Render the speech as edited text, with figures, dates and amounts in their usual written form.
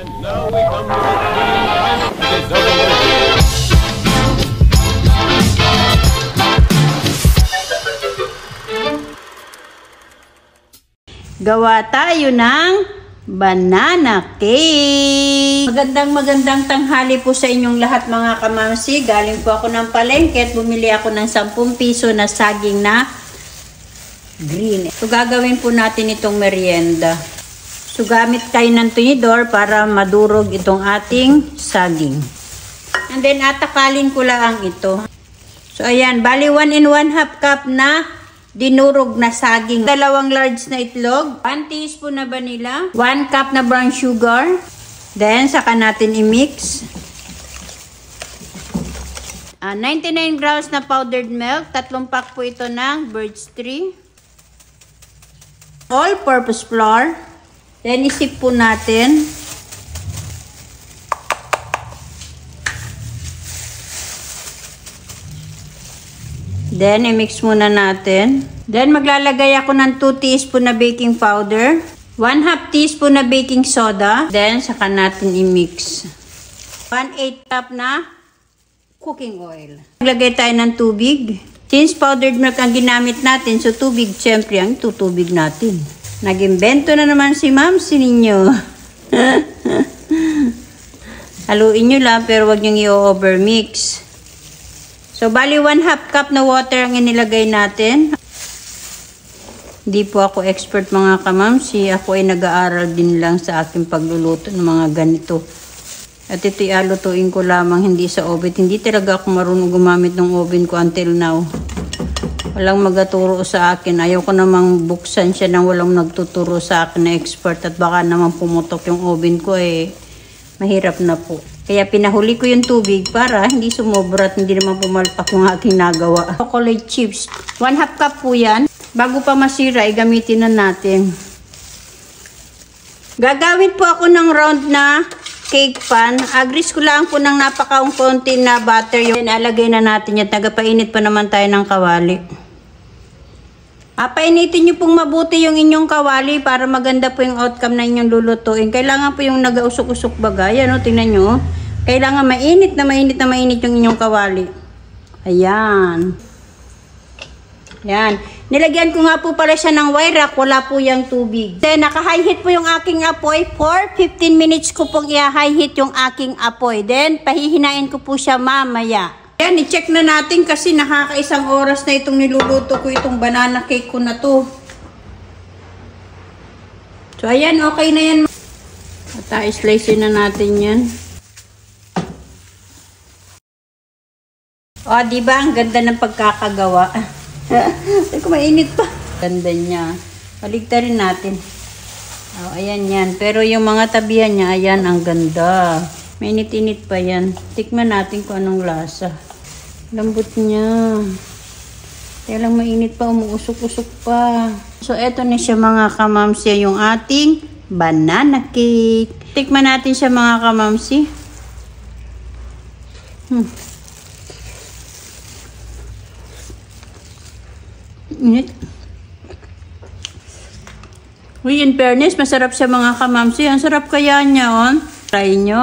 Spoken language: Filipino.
And now we come to the final dessert. Gawa tayo ng banana cake. Magandang tanghali po sa inyong lahat mga kamamsi. Galing po ako ng palengke at bumili ako ng 10 piso na saging na green. So gagawin po natin itong merienda. So gamit tayo ng tinidor para madurog itong ating saging. And then atakalin ko lang ito. So ayan, bali 1 and 1/2 cup na dinurog na saging. 2 large na itlog, 1 teaspoon na vanilla, 1 cup na brown sugar. Then saka natin i-mix. 99 grams na powdered milk, 3 pack po ito ng Birch 3. All-purpose flour. Then isip po natin. Then i-mix muna natin. Then maglalagay ako ng 2 teaspoon na baking powder, 1/2 teaspoon na baking soda. Then saka natin i-mix. 1/8 cup na cooking oil. Maglagay tayo ng tubig. Since powdered milk ang ginamit natin, so tubig, syempre ang tutubig natin. Nag-imbento na naman si Mamsi ninyo. Haluin nyo lang pero wag nyo i-overmix. So bali 1/2 cup na water ang inilagay natin. Hindi po ako expert mga kamamsi. Ako ay nag-aaral din lang sa aking pagluluto ng mga ganito. At ito'y alutuin ko lamang, hindi sa oven. Hindi talaga ako marunong gumamit ng oven ko until now. Walang magaturo sa akin. Ayaw ko namang buksan siya nang walang nagtuturo sa akin na expert. At baka naman pumutok yung oven ko mahirap na po. Kaya pinahuli ko yung tubig para hindi sumobra at hindi naman pumalpak yung aking nagawa. Chocolate chips. 1/2 cup po yan. Bago pa masira, gamitin na natin. Gagawin po ako ng round na cake pan. Agris ko lang po ng napakaong konti na butter. Yung alagay na natin yan. Tagapainit pa naman tayo ng kawali. Painitin nyo pong mabuti yung inyong kawali para maganda po yung outcome na inyong lulutuin. Kailangan po yung nag-usok-usok baga. Yan o, tingnan nyo. Kailangan mainit na mainit yung inyong kawali. Ayan. Yan. Nilagyan ko nga po pala siya ng wire rack. Wala po yung tubig. Then, naka-high heat po yung aking apoy. For 15 minutes ko pong i-high heat yung aking apoy. Then, pahihinain ko po siya mamaya. Yan, i-check na natin kasi nakakaisang oras na itong niluluto ko, itong banana cake ko na to. So, ayan, okay na yan. At slice na natin yan. O, diba? Ang ganda ng pagkakagawa. Ay, kumainit pa. Ganda niya. Paligtarin natin. O, ayan yan. Pero yung mga tabihan niya, ayan, ang ganda. Mainit-init pa yan. Tikman natin kung anong lasa. Lambot niya. Kaya lang mainit pa, umuusok-usok pa. So, eto na siya mga kamamsi, yung ating banana cake. Tikman natin siya mga kamamsi. Init. Uy, in fairness, masarap siya mga kamamsi. Ang sarap kaya niya, oh. Try nyo.